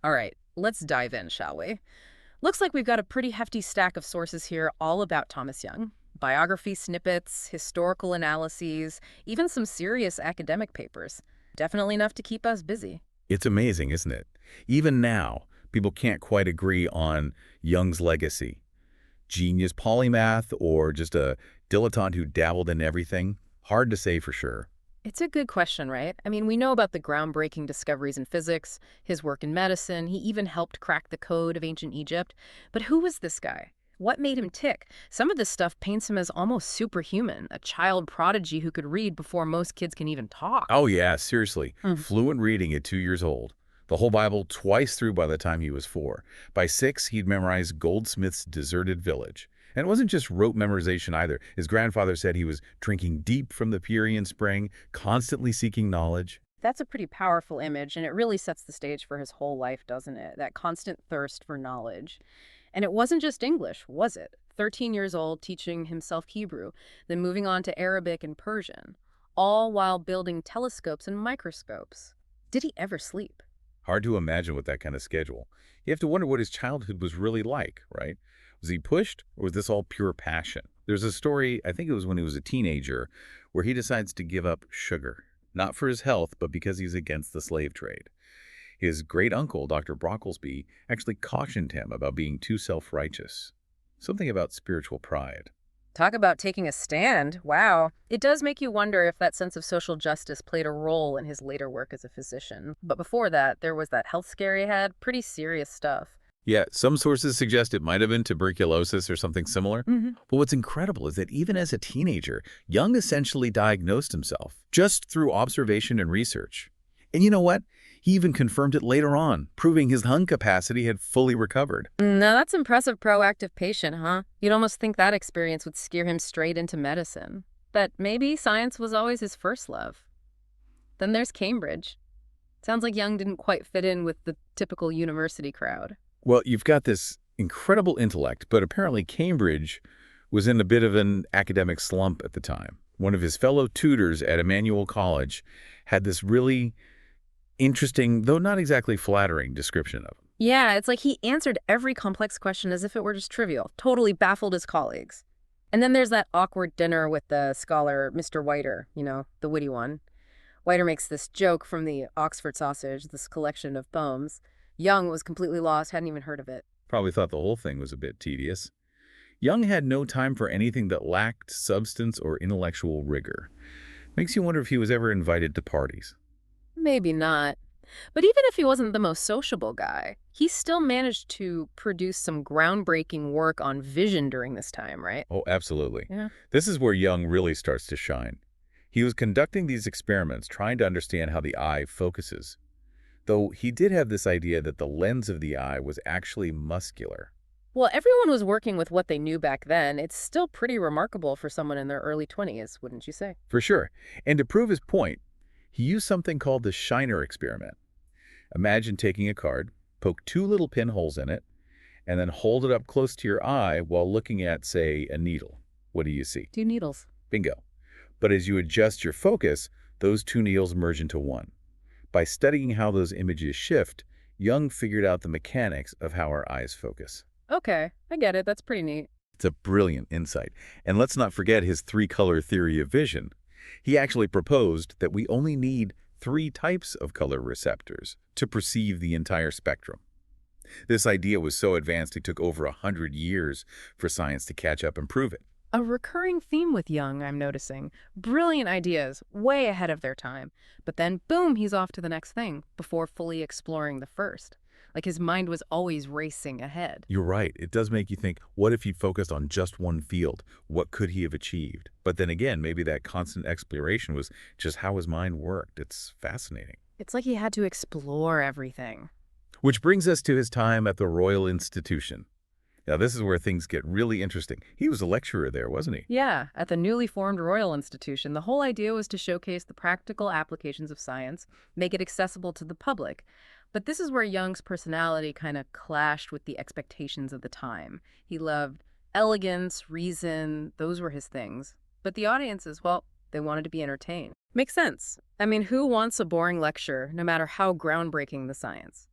All right, let's dive in, shall we? Looks like we've got a pretty hefty stack of sources here all about Thomas Young. Biography snippets, historical analyses, even some serious academic papers. Definitely enough to keep us busy. It's amazing, isn't it? Even now, people can't quite agree on Young's legacy. Genius polymath or just a dilettante who dabbled in everything? Hard to say for sure. It's a good question, right? I mean, we know about the groundbreaking discoveries in physics, his work in medicine, he even helped crack the code of ancient Egypt. But who was this guy? What made him tick? Some of this stuff paints him as almost superhuman, a child prodigy who could read before most kids can even talk. Oh yeah, seriously. Fluent reading at 2 years old. The whole Bible twice through by the time he was 4. By 6, he'd memorized Goldsmith's Deserted Village. And it wasn't just rote memorization either. His grandfather said he was drinking deep from the Pierian spring, constantly seeking knowledge. That's a pretty powerful image, and it really sets the stage for his whole life, doesn't it? That constant thirst for knowledge. And it wasn't just English, was it? 13 years old, teaching himself Hebrew, then moving on to Arabic and Persian, all while building telescopes and microscopes. Did he ever sleep? Hard to imagine with that kind of schedule. You have to wonder what his childhood was really like, right? Was he pushed, or was this all pure passion? There's a story, I think it was when he was a teenager, where he decides to give up sugar. Not for his health, but because he's against the slave trade. His great-uncle, Dr. Brocklesby, actually cautioned him about being too self-righteous. Something about spiritual pride. Talk about taking a stand. Wow. It does make you wonder if that sense of social justice played a role in his later work as a physician. But before that, there was that health scare he had, pretty serious stuff. Yeah, some sources suggest it might have been tuberculosis or something similar. Hmm. But what's incredible is that even as a teenager, Jung essentially diagnosed himself just through observation and research. And you know what? He even confirmed it later on, proving his lung capacity had fully recovered. Now that's impressive proactive patient, huh? You'd almost think that experience would steer him straight into medicine. But maybe science was always his first love. Then there's Cambridge. Sounds like Young didn't quite fit in with the typical university crowd. Well, you've got this incredible intellect, but apparently Cambridge was in a bit of an academic slump at the time. One of his fellow tutors at Emmanuel College had this really interesting, though not exactly flattering, description of him. Yeah, it's like he answered every complex question as if it were just trivial, totally baffled his colleagues. And then there's that awkward dinner with the scholar, Mr. Whiter, the witty one. Whiter makes this joke from the Oxford Sausage, this collection of poems. Young was completely lost, hadn't even heard of it. Probably thought the whole thing was a bit tedious. Young had no time for anything that lacked substance or intellectual rigor. Makes you wonder if he was ever invited to parties. Maybe not. But even if he wasn't the most sociable guy, he still managed to produce some groundbreaking work on vision during this time, right? Oh, absolutely. Yeah. This is where Young really starts to shine. He was conducting these experiments trying to understand how the eye focuses. Though he did have this idea that the lens of the eye was actually muscular. Well, everyone was working with what they knew back then. It's still pretty remarkable for someone in their early 20s, wouldn't you say? For sure. And to prove his point, he used something called the Shiner experiment. Imagine taking a card, poke 2 little pinholes in it, and then hold it up close to your eye while looking at, say, a needle. What do you see? 2 needles. Bingo. But as you adjust your focus, those 2 needles merge into one. By studying how those images shift, Young figured out the mechanics of how our eyes focus. Okay, I get it. That's pretty neat. It's a brilliant insight. And let's not forget his 3-color theory of vision. He actually proposed that we only need 3 types of color receptors to perceive the entire spectrum. This idea was so advanced it took over 100 years for science to catch up and prove it. A recurring theme with Young, I'm noticing. Brilliant ideas, way ahead of their time. But then, boom, he's off to the next thing before fully exploring the first. Like his mind was always racing ahead. You're right. It does make you think, what if he'd focused on just one field? What could he have achieved? But then again, maybe that constant exploration was just how his mind worked. It's fascinating. It's like he had to explore everything. Which brings us to his time at the Royal Institution. Now, this is where things get really interesting. He was a lecturer there, wasn't he? Yeah, at the newly formed Royal Institution, the whole idea was to showcase the practical applications of science, make it accessible to the public. But this is where Young's personality kind of clashed with the expectations of the time. He loved elegance, reason, those were his things. But the audiences, well, they wanted to be entertained. Makes sense. I mean, who wants a boring lecture, no matter how groundbreaking the science?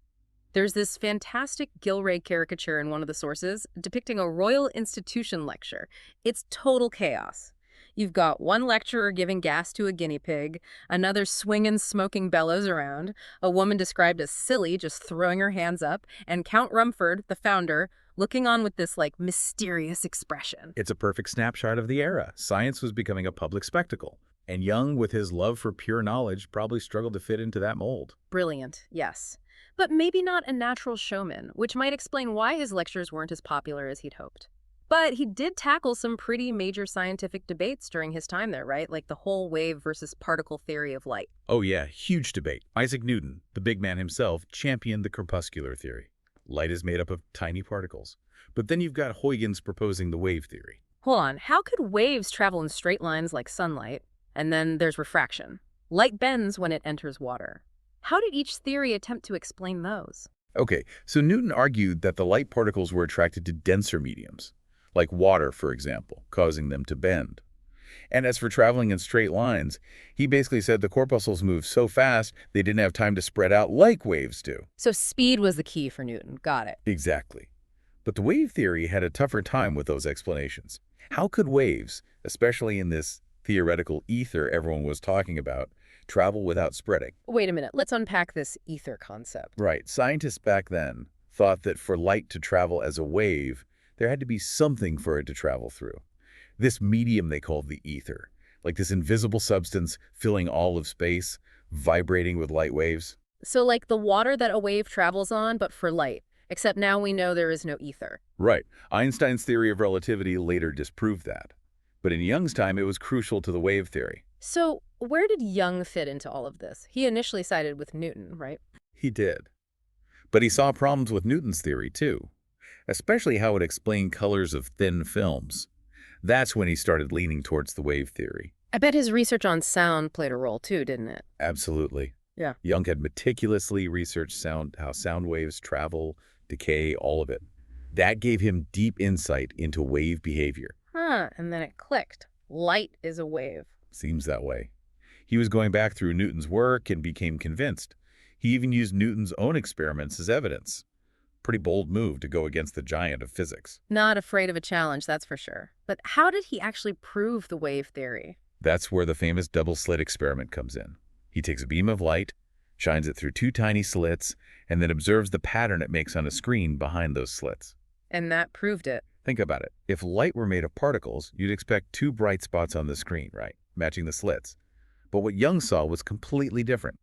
There's this fantastic Gilray caricature in one of the sources depicting a Royal Institution lecture. It's total chaos. You've got one lecturer giving gas to a guinea pig, another swinging smoking bellows around, a woman described as silly just throwing her hands up, and Count Rumford, the founder, looking on with this like mysterious expression. It's a perfect snapshot of the era. Science was becoming a public spectacle, and Young, with his love for pure knowledge, probably struggled to fit into that mold. Brilliant, yes. But maybe not a natural showman, which might explain why his lectures weren't as popular as he'd hoped. But he did tackle some pretty major scientific debates during his time there, right? Like the whole wave versus particle theory of light. Oh yeah, huge debate. Isaac Newton, the big man himself, championed the corpuscular theory. Light is made up of tiny particles. But then you've got Huygens proposing the wave theory. Hold on, how could waves travel in straight lines like sunlight? And then there's refraction. Light bends when it enters water. How did each theory attempt to explain those? Okay, so Newton argued that the light particles were attracted to denser mediums, like water, for example, causing them to bend. And as for traveling in straight lines, he basically said the corpuscles moved so fast they didn't have time to spread out like waves do. So speed was the key for Newton. Got it. Exactly. But the wave theory had a tougher time with those explanations. How could waves, especially in this theoretical ether everyone was talking about, travel without spreading? Wait a minute. Let's unpack this ether concept. Right. Scientists back then thought that for light to travel as a wave, there had to be something for it to travel through. This medium they called the ether, like this invisible substance filling all of space, vibrating with light waves. So like the water that a wave travels on, but for light. Except now we know there is no ether. Right. Einstein's theory of relativity later disproved that. But in Young's time, it was crucial to the wave theory. So where did Young fit into all of this? He initially sided with Newton, right? He did. But he saw problems with Newton's theory, too, especially how it explained colors of thin films. That's when he started leaning towards the wave theory. I bet his research on sound played a role too, didn't it? Absolutely. Yeah. Young had meticulously researched how sound waves travel, decay, all of it. That gave him deep insight into wave behavior. Huh, and then it clicked. Light is a wave. Seems that way. He was going back through Newton's work and became convinced. He even used Newton's own experiments as evidence. Pretty bold move to go against the giant of physics. Not afraid of a challenge, that's for sure. But how did he actually prove the wave theory? That's where the famous double-slit experiment comes in. He takes a beam of light, shines it through two tiny slits, and then observes the pattern it makes on a screen behind those slits. And that proved it. Think about it. If light were made of particles, you'd expect two bright spots on the screen, right? Matching the slits. But what Young saw was completely different.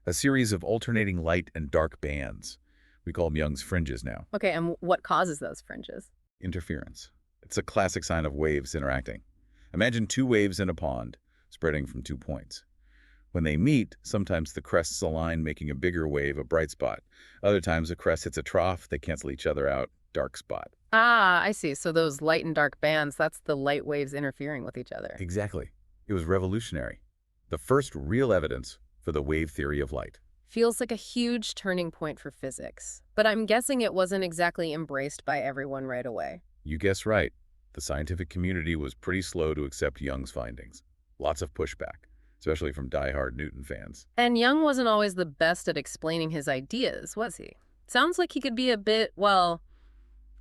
A series of alternating light and dark bands. We call them Young's fringes now. Okay, and what causes those fringes? Interference. It's a classic sign of waves interacting. Imagine two waves in a pond, spreading from 2 points. When they meet, sometimes the crests align, making a bigger wave a bright spot. Other times the crest hits a trough, they cancel each other out, dark spot. Ah, I see. So those light and dark bands, that's the light waves interfering with each other. Exactly. It was revolutionary. The first real evidence for the wave theory of light. Feels like a huge turning point for physics. But I'm guessing it wasn't exactly embraced by everyone right away. You guessed right. The scientific community was pretty slow to accept Young's findings. Lots of pushback, especially from die-hard Newton fans. And Young wasn't always the best at explaining his ideas, was he? Sounds like he could be a bit, well,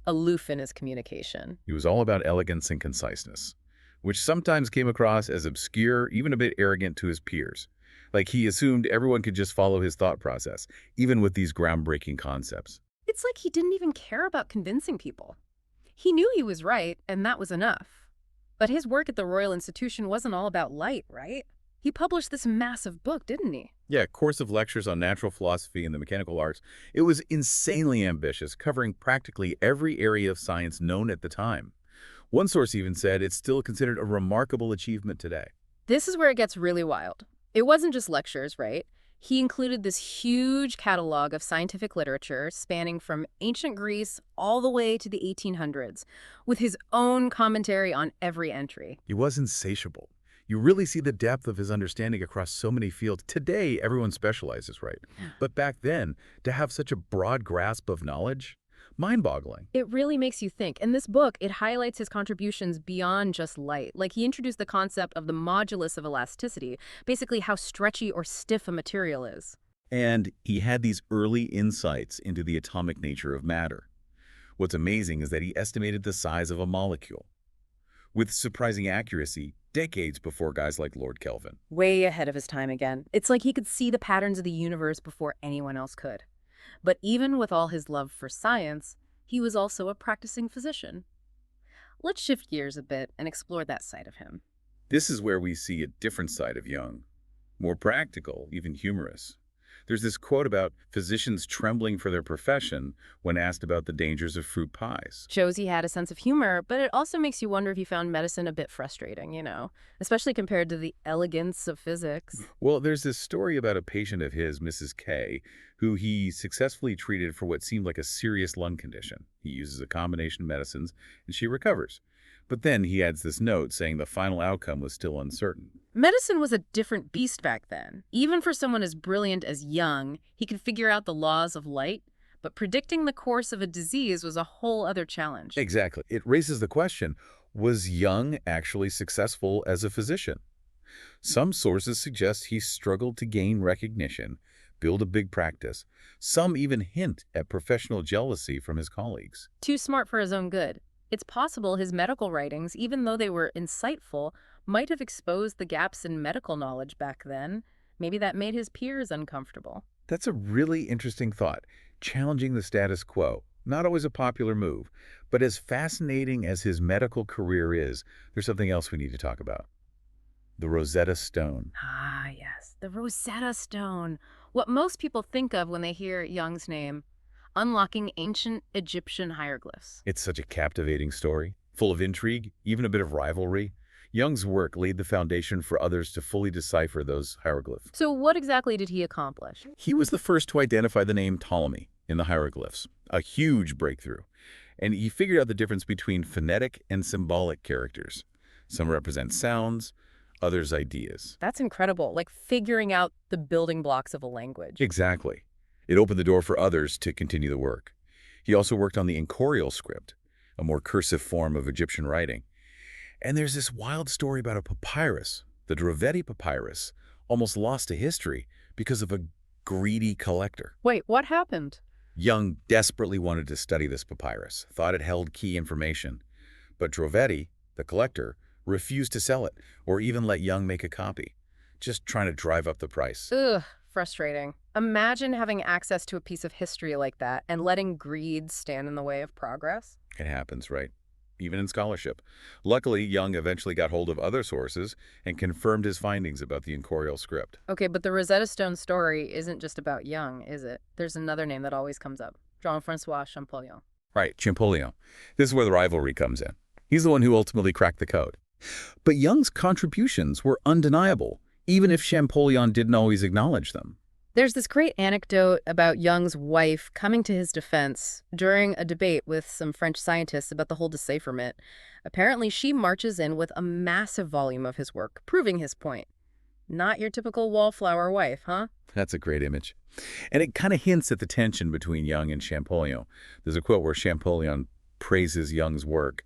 aloof in his communication. He was all about elegance and conciseness, which sometimes came across as obscure, even a bit arrogant to his peers. Like he assumed everyone could just follow his thought process, even with these groundbreaking concepts. It's like he didn't even care about convincing people. He knew he was right, and that was enough. But his work at the Royal Institution wasn't all about light, right? He published this massive book, didn't he? Yeah, course of lectures on natural philosophy and the mechanical arts. It was insanely ambitious, covering practically every area of science known at the time. One source even said it's still considered a remarkable achievement today. This is where it gets really wild. It wasn't just lectures, right? He included this huge catalog of scientific literature spanning from ancient Greece all the way to the 1800s, with his own commentary on every entry. He was insatiable. You really see the depth of his understanding across so many fields. Today, everyone specializes, right? But back then, to have such a broad grasp of knowledge, mind-boggling. It really makes you think. In this book, it highlights his contributions beyond just light. Like he introduced the concept of the modulus of elasticity, basically how stretchy or stiff a material is. And he had these early insights into the atomic nature of matter. What's amazing is that he estimated the size of a molecule with surprising accuracy decades before guys like Lord Kelvin. Way ahead of his time again. It's like he could see the patterns of the universe before anyone else could. But even with all his love for science, he was also a practicing physician. Let's shift gears a bit and explore that side of him. This is where we see a different side of Jung, more practical, even humorous. There's this quote about physicians trembling for their profession when asked about the dangers of fruit pies. Shows he had a sense of humor, but it also makes you wonder if he found medicine a bit frustrating, especially compared to the elegance of physics. Well, there's this story about a patient of his, Mrs. K, who he successfully treated for what seemed like a serious lung condition. He uses a combination of medicines, and she recovers. But then he adds this note saying the final outcome was still uncertain. Medicine was a different beast back then. Even for someone as brilliant as Jung, he could figure out the laws of light, but predicting the course of a disease was a whole other challenge. Exactly. It raises the question, was Jung actually successful as a physician? Some sources suggest he struggled to gain recognition, build a big practice. Some even hint at professional jealousy from his colleagues. Too smart for his own good. It's possible his medical writings, even though they were insightful, might have exposed the gaps in medical knowledge back then. Maybe that made his peers uncomfortable. That's a really interesting thought, challenging the status quo. Not always a popular move, but as fascinating as his medical career is, there's something else we need to talk about. The Rosetta Stone. Ah, yes, the Rosetta Stone. What most people think of when they hear Jung's name, unlocking ancient Egyptian hieroglyphs. It's such a captivating story, full of intrigue, even a bit of rivalry. Jung's work laid the foundation for others to fully decipher those hieroglyphs. So what exactly did he accomplish? He was the first to identify the name Ptolemy in the hieroglyphs, a huge breakthrough. And he figured out the difference between phonetic and symbolic characters. Some represent sounds, others ideas. That's incredible, like figuring out the building blocks of a language. Exactly. It opened the door for others to continue the work. He also worked on the incorporeal script, a more cursive form of Egyptian writing. And there's this wild story about a papyrus, the Draveti papyrus, almost lost to history because of a greedy collector. Wait, what happened? Jung desperately wanted to study this papyrus, thought it held key information. But Draveti, the collector, refused to sell it or even let Jung make a copy, just trying to drive up the price. Ugh, frustrating. Imagine having access to a piece of history like that and letting greed stand in the way of progress. It happens, right? Even in scholarship. Luckily, Jung eventually got hold of other sources and confirmed his findings about the incorporeal script. Okay, but the Rosetta Stone story isn't just about Jung, is it? There's another name that always comes up. Jean-Francois Champollion. Right, Champollion. This is where the rivalry comes in. He's the one who ultimately cracked the code. But Jung's contributions were undeniable, even if Champollion didn't always acknowledge them. There's this great anecdote about Jung's wife coming to his defense during a debate with some French scientists about the whole decipherment. Apparently, she marches in with a massive volume of his work, proving his point. Not your typical wallflower wife, huh? That's a great image. And it kind of hints at the tension between Jung and Champollion. There's a quote where Champollion praises Jung's work,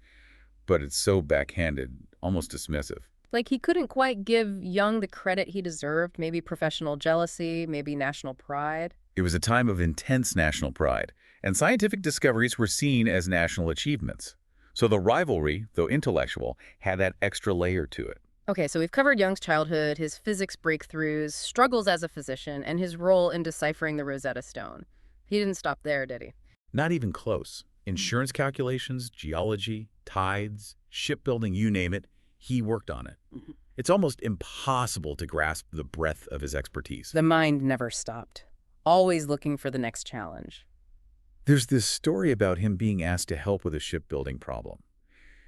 but it's so backhanded, almost dismissive. Like he couldn't quite give Jung the credit he deserved, maybe professional jealousy, maybe national pride. It was a time of intense national pride, and scientific discoveries were seen as national achievements. So the rivalry, though intellectual, had that extra layer to it. Okay, so we've covered Jung's childhood, his physics breakthroughs, struggles as a physician, and his role in deciphering the Rosetta Stone. He didn't stop there, did he? Not even close. Insurance calculations, geology, tides, shipbuilding, you name it, he worked on it. It's almost impossible to grasp the breadth of his expertise. The mind never stopped, always looking for the next challenge. There's this story about him being asked to help with a shipbuilding problem.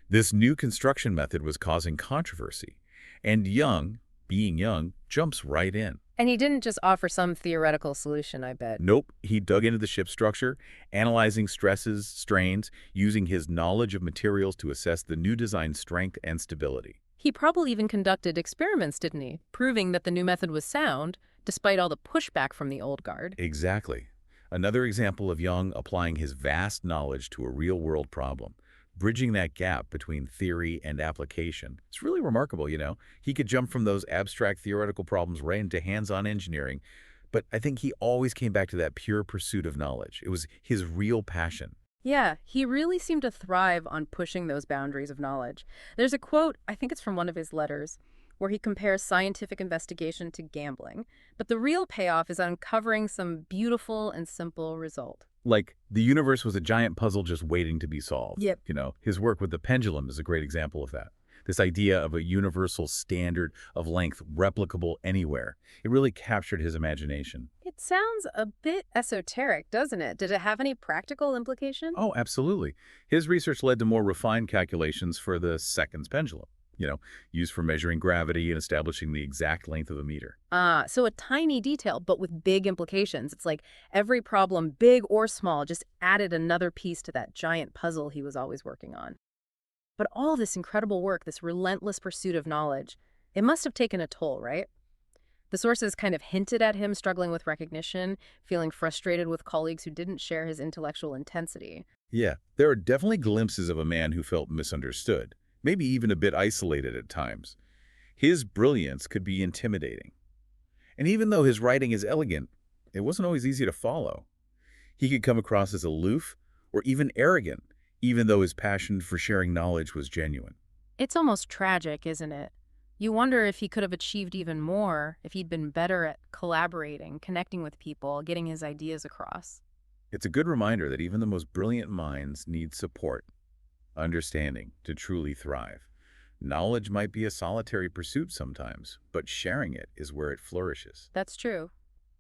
This new construction method was causing controversy, and Jung, being Jung, jumps right in. And he didn't just offer some theoretical solution, I bet. Nope, he dug into the ship's structure, analyzing stresses, strains, using his knowledge of materials to assess the new design's strength and stability. He probably even conducted experiments, didn't he? Proving that the new method was sound, despite all the pushback from the old guard. Exactly. Another example of Jung applying his vast knowledge to a real-world problem, bridging that gap between theory and application. It's really remarkable, you know. He could jump from those abstract theoretical problems right into hands-on engineering, But I think he always came back to that pure pursuit of knowledge. It was his real passion. Yeah, he really seemed to thrive on pushing those boundaries of knowledge. There's a quote, I think it's from one of his letters, where he compares scientific investigation to gambling. But the real payoff is uncovering some beautiful and simple result. Like, the universe was a giant puzzle just waiting to be solved. Yep. His work with the pendulum is a great example of that. This idea of a universal standard of length replicable anywhere. It really captured his imagination. It sounds a bit esoteric, doesn't it? Did it have any practical implication? Oh, absolutely. His research led to more refined calculations for the seconds pendulum, used for measuring gravity and establishing the exact length of a meter. Ah, so a tiny detail, but with big implications. It's like every problem, big or small, just added another piece to that giant puzzle he was always working on. But all this incredible work, this relentless pursuit of knowledge, it must have taken a toll, right? The sources kind of hinted at him struggling with recognition, feeling frustrated with colleagues who didn't share his intellectual intensity. Yeah, there are definitely glimpses of a man who felt misunderstood, maybe even a bit isolated at times. His brilliance could be intimidating. And even though his writing is elegant, it wasn't always easy to follow. He could come across as aloof or even arrogant, even though his passion for sharing knowledge was genuine. It's almost tragic, isn't it? You wonder if he could have achieved even more if he'd been better at collaborating, connecting with people, getting his ideas across. It's a good reminder that even the most brilliant minds need support, understanding to truly thrive. Knowledge might be a solitary pursuit sometimes, but sharing it is where it flourishes. That's true.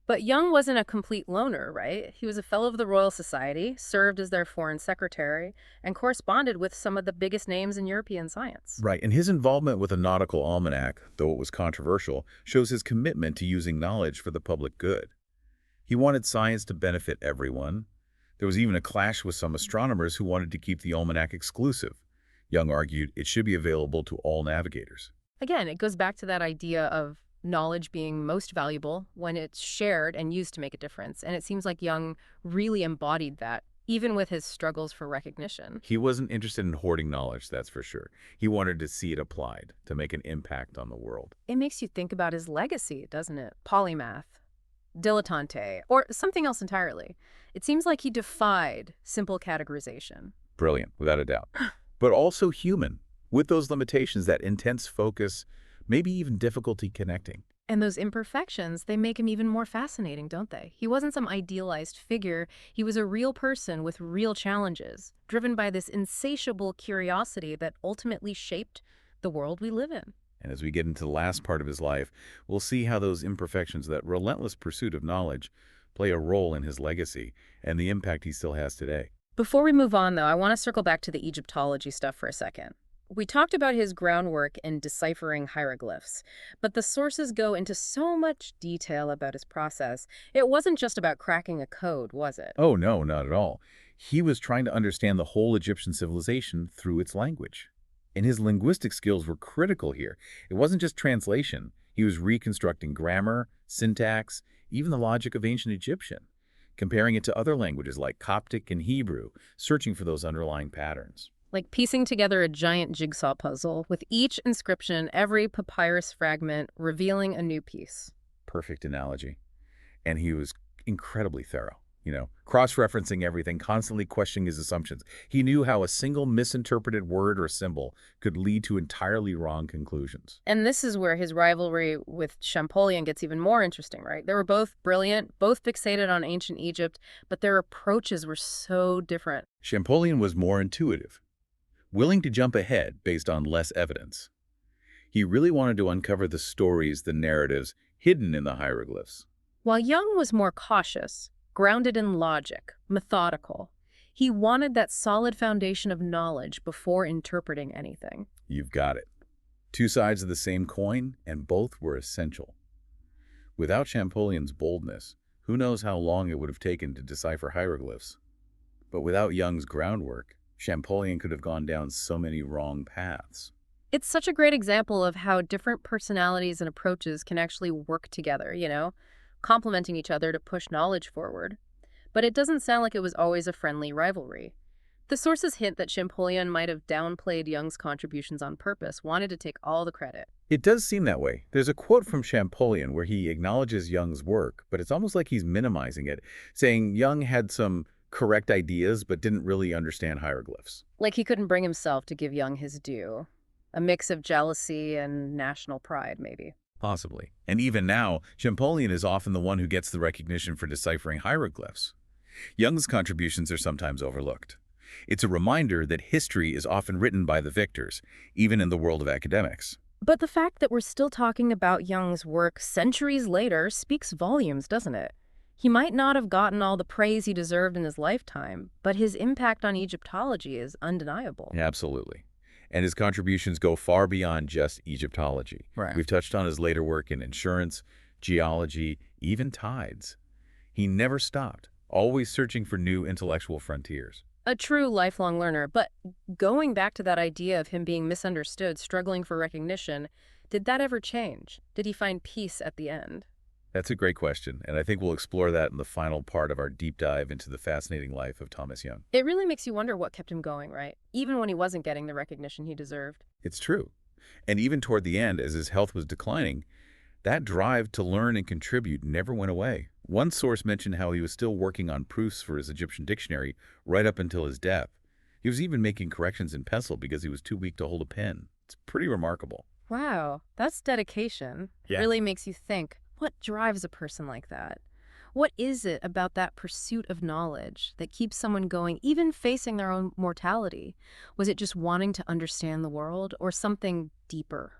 But Young wasn't a complete loner, right? He was a fellow of the Royal Society, served as their foreign secretary, and corresponded with some of the biggest names in European science. Right, and his involvement with a nautical almanac, though it was controversial, shows his commitment to using knowledge for the public good. He wanted science to benefit everyone. There was even a clash with some astronomers who wanted to keep the almanac exclusive. Young argued it should be available to all navigators. Again, it goes back to that idea of knowledge being most valuable when it's shared and used to make a difference. And it seems like Young really embodied that, even with his struggles for recognition. He wasn't interested in hoarding knowledge, that's for sure. He wanted to see it applied, to make an impact on the world. It makes you think about his legacy, doesn't it? Polymath, dilettante, or something else entirely. It seems like he defied simple categorization. Brilliant, without a doubt. But also human, with those limitations, that intense focus, maybe even difficulty connecting. And those imperfections, they make him even more fascinating, don't they? He wasn't some idealized figure. He was a real person with real challenges, driven by this insatiable curiosity that ultimately shaped the world we live in. And as we get into the last part of his life, we'll see how those imperfections, that relentless pursuit of knowledge, play a role in his legacy and the impact he still has today. Before we move on, though, I want to circle back to the Egyptology stuff for a second. We talked about his groundwork in deciphering hieroglyphs, but the sources go into so much detail about his process. It wasn't just about cracking a code, was it? Oh, no, not at all. He was trying to understand the whole Egyptian civilization through its language. And his linguistic skills were critical here. It wasn't just translation. He was reconstructing grammar, syntax, even the logic of ancient Egyptian, comparing it to other languages like Coptic and Hebrew, searching for those underlying patterns. Like piecing together a giant jigsaw puzzle, with each inscription, every papyrus fragment revealing a new piece. Perfect analogy. And he was incredibly thorough, cross-referencing everything, constantly questioning his assumptions. He knew how a single misinterpreted word or symbol could lead to entirely wrong conclusions. And this is where his rivalry with Champollion gets even more interesting, right? They were both brilliant, both fixated on ancient Egypt, but their approaches were so different. Champollion was more intuitive, willing to jump ahead based on less evidence. He really wanted to uncover the stories, the narratives hidden in the hieroglyphs. While Young was more cautious, grounded in logic, methodical, he wanted that solid foundation of knowledge before interpreting anything. You've got it. Two sides of the same coin, and both were essential. Without Champollion's boldness, who knows how long it would have taken to decipher hieroglyphs. But without Young's groundwork, Champollion could have gone down so many wrong paths. It's such a great example of how different personalities and approaches can actually work together, complementing each other to push knowledge forward. But it doesn't sound like it was always a friendly rivalry. The sources hint that Champollion might have downplayed Young's contributions on purpose, wanted to take all the credit. It does seem that way. There's a quote from Champollion where he acknowledges Jung's work, but it's almost like he's minimizing it, saying Jung had some correct ideas but didn't really understand hieroglyphs. Like he couldn't bring himself to give Jung his due. A mix of jealousy and national pride, maybe. Possibly. And even now, Champollion is often the one who gets the recognition for deciphering hieroglyphs. Jung's contributions are sometimes overlooked. It's a reminder that history is often written by the victors, even in the world of academics. But the fact that we're still talking about Jung's work centuries later speaks volumes, doesn't it? He might not have gotten all the praise he deserved in his lifetime, but his impact on Egyptology is undeniable. Absolutely. And his contributions go far beyond just Egyptology. Right. We've touched on his later work in insurance, geology, even tides. He never stopped, always searching for new intellectual frontiers. A true lifelong learner, but going back to that idea of him being misunderstood, struggling for recognition, did that ever change? Did he find peace at the end? That's a great question, and I think we'll explore that in the final part of our deep dive into the fascinating life of Thomas Young. It really makes you wonder what kept him going, right? Even when he wasn't getting the recognition he deserved. It's true. And even toward the end, as his health was declining, that drive to learn and contribute never went away. One source mentioned how he was still working on proofs for his Egyptian dictionary right up until his death. He was even making corrections in pencil because he was too weak to hold a pen. It's pretty remarkable. Wow, that's dedication. Yeah. Really makes you think, what drives a person like that? What is it about that pursuit of knowledge that keeps someone going, even facing their own mortality? Was it just wanting to understand the world, or something deeper?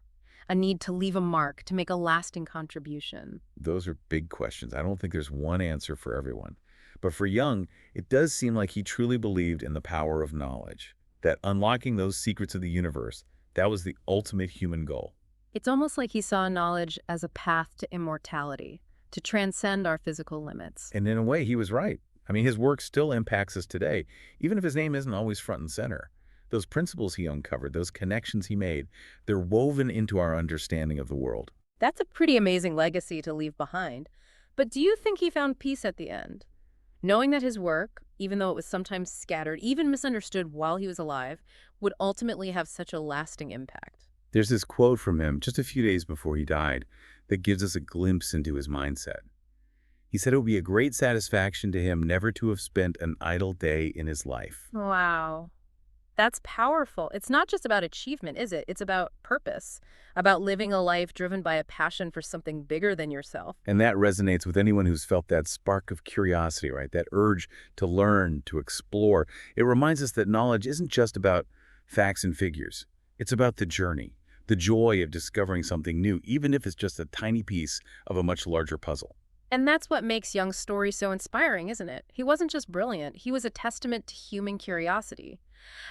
A need to leave a mark, to make a lasting contribution? Those are big questions. I don't think there's one answer for everyone. But for Jung, it does seem like he truly believed in the power of knowledge, that unlocking those secrets of the universe, that was the ultimate human goal. It's almost like he saw knowledge as a path to immortality, to transcend our physical limits. And in a way, he was right. I mean, his work still impacts us today, even if his name isn't always front and center. Those principles he uncovered, those connections he made, they're woven into our understanding of the world. That's a pretty amazing legacy to leave behind. But do you think he found peace at the end? Knowing that his work, even though it was sometimes scattered, even misunderstood while he was alive, would ultimately have such a lasting impact. There's this quote from him just a few days before he died that gives us a glimpse into his mindset. He said it would be a great satisfaction to him never to have spent an idle day in his life. Wow. That's powerful. It's not just about achievement, is it? It's about purpose, about living a life driven by a passion for something bigger than yourself. And that resonates with anyone who's felt that spark of curiosity, right? That urge to learn, to explore. It reminds us that knowledge isn't just about facts and figures. It's about the journey, the joy of discovering something new, even if it's just a tiny piece of a much larger puzzle. And that's what makes Jung's story so inspiring, isn't it? He wasn't just brilliant, he was a testament to human curiosity.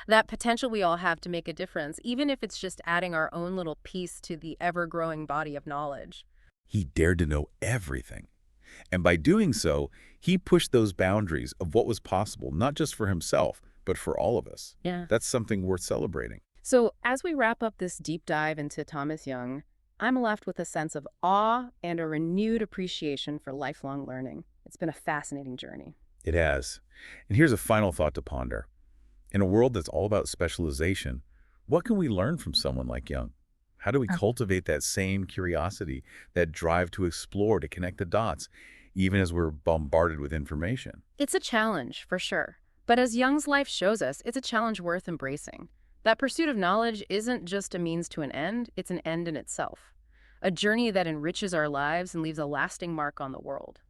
That potential we all have to make a difference, even if it's just adding our own little piece to the ever-growing body of knowledge. He dared to know everything. And by doing so, he pushed those boundaries of what was possible, not just for himself, but for all of us. Yeah. That's something worth celebrating. So as we wrap up this deep dive into Thomas Young, I'm left with a sense of awe and a renewed appreciation for lifelong learning. It's been a fascinating journey. It has. And here's a final thought to ponder. In a world that's all about specialization, what can we learn from someone like Young? How do we cultivate that same curiosity, that drive to explore, to connect the dots, even as we're bombarded with information? It's a challenge, for sure. But as Young's life shows us, it's a challenge worth embracing. That pursuit of knowledge isn't just a means to an end, it's an end in itself. A journey that enriches our lives and leaves a lasting mark on the world.